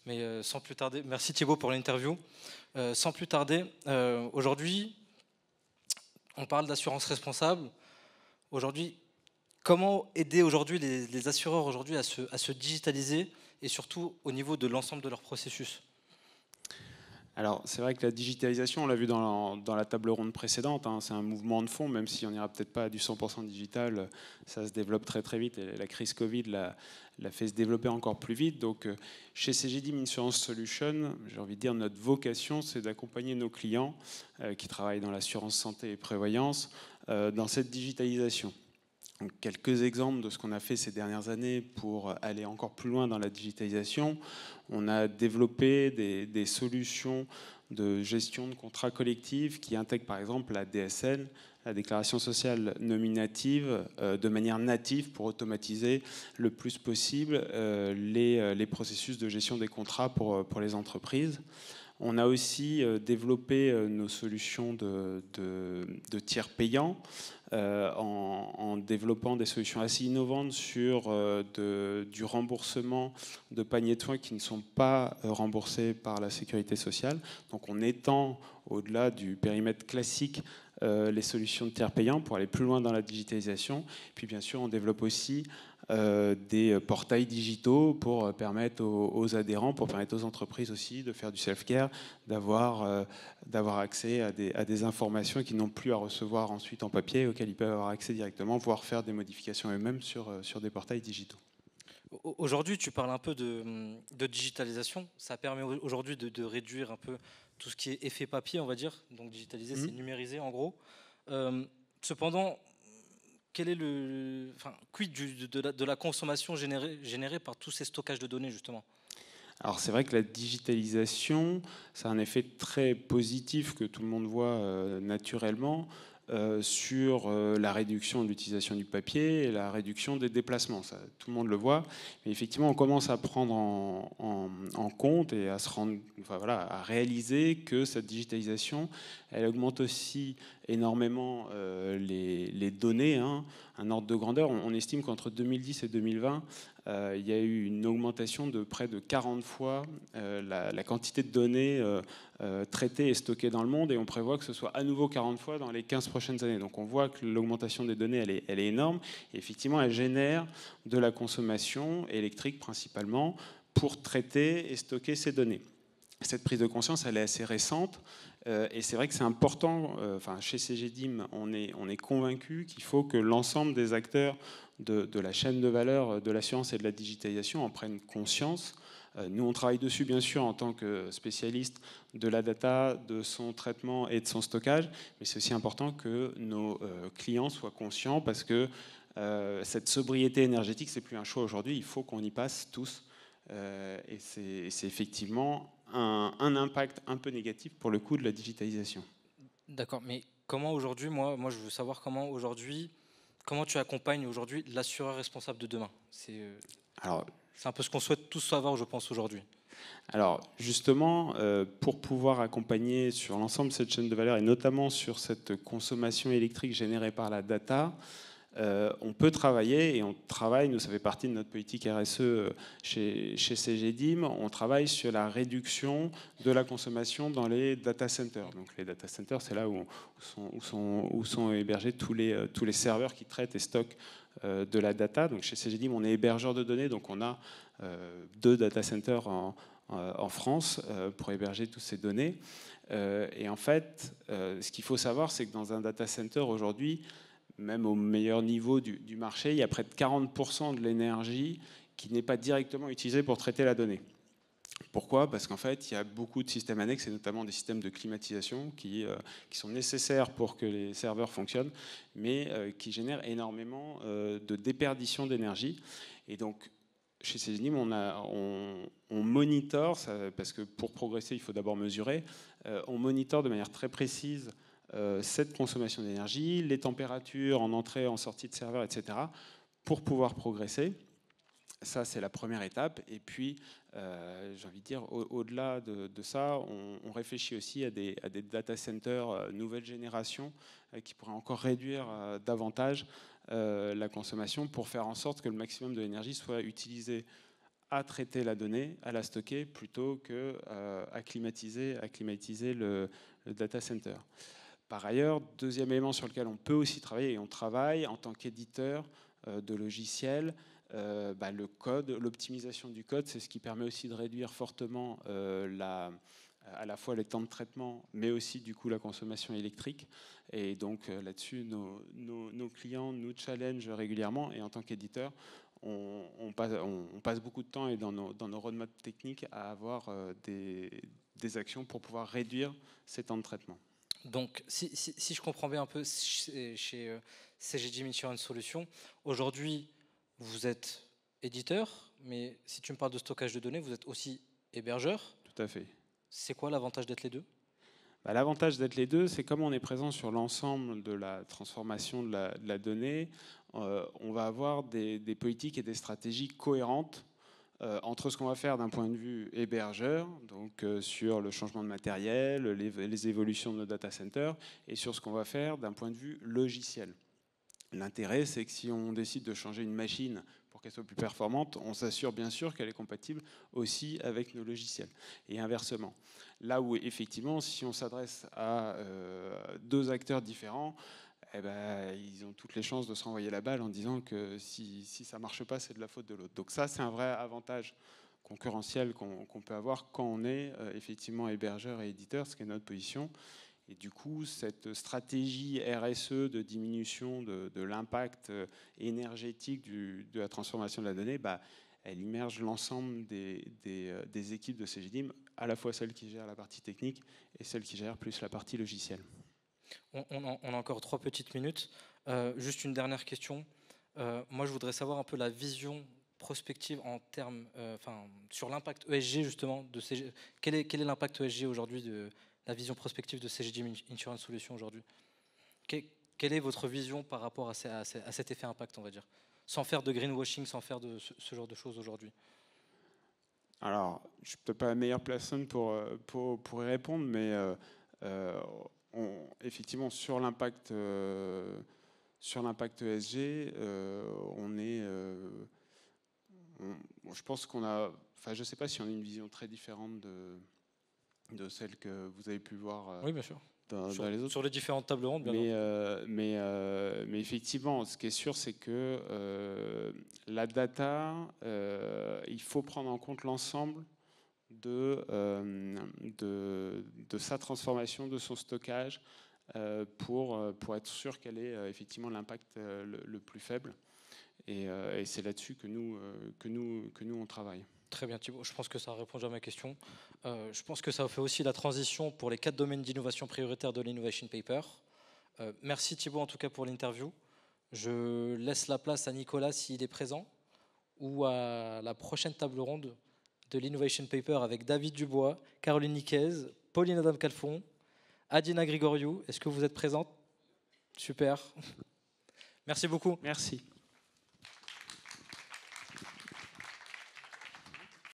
Mais sans plus tarder, merci Thibaut pour l'interview. Sans plus tarder, aujourd'hui, on parle d'assurance responsable. Aujourd'hui, comment aider aujourd'hui les assureurs aujourd'hui à se digitaliser et surtout au niveau de l'ensemble de leur processus? Alors, c'est vrai que la digitalisation, on l'a vu dans la table ronde précédente, hein, c'est un mouvement de fond, même si on n'ira peut-être pas à du 100% digital, ça se développe très très vite, et la crise Covid l'a fait se développer encore plus vite. Donc, chez CGDIM Insurance Solutions, j'ai envie de dire, notre vocation, c'est d'accompagner nos clients qui travaillent dans l'assurance santé et prévoyance dans cette digitalisation. Donc, quelques exemples de ce qu'on a fait ces dernières années pour aller encore plus loin dans la digitalisation. On a développé des solutions de gestion de contrats collectifs qui intègrent par exemple la DSN, la déclaration sociale nominative, de manière native pour automatiser le plus possible les processus de gestion des contrats pour les entreprises. On a aussi développé nos solutions de tiers payants en développant des solutions assez innovantes sur du remboursement de paniers de soins qui ne sont pas remboursés par la sécurité sociale. Donc on étend au-delà du périmètre classique les solutions de tiers payants pour aller plus loin dans la digitalisation. Puis bien sûr, on développe aussi des portails digitaux pour permettre aux adhérents, pour permettre aux entreprises aussi de faire du self-care, d'avoir accès à des informations qu'ils n'ont plus à recevoir ensuite en papier, auxquelles ils peuvent avoir accès directement, voire faire des modifications eux-mêmes sur des portails digitaux. Aujourd'hui, tu parles un peu de digitalisation. Ça permet aujourd'hui de réduire un peu tout ce qui est effet papier, on va dire. Donc digitaliser, c'est numériser en gros. Cependant, quel est quid de la consommation générée par tous ces stockages de données justement? Alors c'est vrai que la digitalisation, ça a un effet très positif que tout le monde voit naturellement sur la réduction de l'utilisation du papier et la réduction des déplacements. Ça, tout le monde le voit. Mais effectivement, on commence à prendre en compte et à se rendre, enfin, voilà, à réaliser que cette digitalisation, elle augmente aussi énormément les données. Hein. Un ordre de grandeur, on estime qu'entre 2010 et 2020, il y a eu une augmentation de près de 40 fois la quantité de données traitées et stockées dans le monde, et on prévoit que ce soit à nouveau 40 fois dans les 15 prochaines années. Donc on voit que l'augmentation des données, elle est énorme, et effectivement, elle génère de la consommation électrique principalement pour traiter et stocker ces données. Cette prise de conscience, elle est assez récente, et c'est vrai que c'est important. Chez CGDIM, on est convaincu qu'il faut que l'ensemble des acteurs de la chaîne de valeur de l'assurance et de la digitalisation en prennent conscience. Nous, on travaille dessus, bien sûr, en tant que spécialiste de la data, de son traitement et de son stockage, mais c'est aussi important que nos clients soient conscients, parce que cette sobriété énergétique, c'est plus un choix aujourd'hui, il faut qu'on y passe tous. Et c'est effectivement un impact un peu négatif pour le coup de la digitalisation. D'accord, mais comment aujourd'hui, moi je veux savoir comment tu accompagnes aujourd'hui l'assureur responsable de demain. Alors, C'est un peu ce qu'on souhaite tous savoir, je pense, aujourd'hui. Alors justement, pour pouvoir accompagner sur l'ensemble de cette chaîne de valeur et notamment sur cette consommation électrique générée par la data, on peut travailler, et on travaille, nous ça fait partie de notre politique RSE chez CGDIM, on travaille sur la réduction de la consommation dans les data centers. Donc les data centers, c'est là où sont hébergés tous les serveurs qui traitent et stockent de la data. Donc chez CGDIM, on est hébergeur de données, donc on a 2 data centers en France pour héberger toutes ces données. Et en fait, ce qu'il faut savoir, c'est que dans un data center aujourd'hui, même au meilleur niveau du marché, il y a près de 40% de l'énergie qui n'est pas directement utilisée pour traiter la donnée. Pourquoi? Parce qu'en fait, il y a beaucoup de systèmes annexes, et notamment des systèmes de climatisation qui sont nécessaires pour que les serveurs fonctionnent, mais qui génèrent énormément de déperdition d'énergie. Et donc, chez CGDIM, on monitore, parce que pour progresser, il faut d'abord mesurer, on monitore de manière très précise cette consommation d'énergie, les températures en entrée, en sortie de serveur, etc., pour pouvoir progresser. Ça, c'est la première étape. Et puis, j'ai envie de dire, au-delà de ça, on réfléchit aussi à des data centers nouvelle génération qui pourraient encore réduire davantage la consommation pour faire en sorte que le maximum de l'énergie soit utilisé à traiter la donnée, à la stocker, plutôt qu'à climatiser le data center. Par ailleurs, deuxième élément sur lequel on peut aussi travailler, et on travaille en tant qu'éditeur de logiciels, le code, l'optimisation du code, c'est ce qui permet aussi de réduire fortement à la fois les temps de traitement, mais aussi du coup la consommation électrique. Et donc là-dessus, nos clients nous challengent régulièrement. Et en tant qu'éditeur, on passe beaucoup de temps et dans nos roadmaps techniques à avoir des actions pour pouvoir réduire ces temps de traitement. Donc, si je comprends bien un peu, chez CGDim Insurance Solutions, aujourd'hui, vous êtes éditeur, mais si tu me parles de stockage de données, vous êtes aussi hébergeur. Tout à fait. C'est quoi l'avantage d'être les deux ? L'avantage d'être les deux, c'est comme on est présent sur l'ensemble de la transformation de la donnée, on va avoir des politiques et des stratégies cohérentes entre ce qu'on va faire d'un point de vue hébergeur, donc sur le changement de matériel, les évolutions de nos data centers, et sur ce qu'on va faire d'un point de vue logiciel. L'intérêt, c'est que si on décide de changer une machine pour qu'elle soit plus performante, on s'assure bien sûr qu'elle est compatible aussi avec nos logiciels. Et inversement. Là où, effectivement, si on s'adresse à deux acteurs différents, ils ont toutes les chances de se renvoyer la balle en disant que si ça ne marche pas, c'est de la faute de l'autre. Donc ça, c'est un vrai avantage concurrentiel qu'on peut avoir quand on est effectivement hébergeur et éditeur, ce qui est notre position. Et du coup, cette stratégie RSE de diminution de l'impact énergétique de la transformation de la donnée, elle immerge l'ensemble des équipes de CGDIM, à la fois celles qui gèrent la partie technique et celles qui gèrent plus la partie logicielle. On a encore 3 petites minutes. Juste une dernière question. Moi, je voudrais savoir un peu la vision prospective en termes, sur l'impact ESG justement de CG. Quel est l'impact ESG aujourd'hui de la vision prospective de CGDIM Insurance Solutions aujourd'hui ? Quelle est votre vision par rapport à cet effet impact, on va dire, sans faire de greenwashing, sans faire de ce genre de choses aujourd'hui ? Alors, je ne suis peut-être pas la meilleure personne pour y répondre, mais effectivement, sur l'impact ESG, je pense qu'on a, je ne sais pas si on a une vision très différente de celle que vous avez pu voir. Oui, bien sûr. Dans les autres. Sur les différentes tables rondes, bien mais effectivement, ce qui est sûr, c'est que la data, il faut prendre en compte l'ensemble de sa transformation, de son stockage, pour être sûr qu'elle ait effectivement l'impact le plus faible. Et c'est là-dessus que nous on travaille. Très bien Thibaut, je pense que ça répond à ma question. Je pense que ça fait aussi la transition pour les 4 domaines d'innovation prioritaires de l'Innovation Paper. Merci Thibaut en tout cas pour l'interview. Je laisse la place à Nicolas s'il est présent, ou à la prochaine table ronde de l'Innovation Paper avec David Dubois, Caroline Niquez, Pauline Adam-Calfon, Adina Grigoriou. Est-ce que vous êtes présente ? Super. Merci beaucoup. Merci.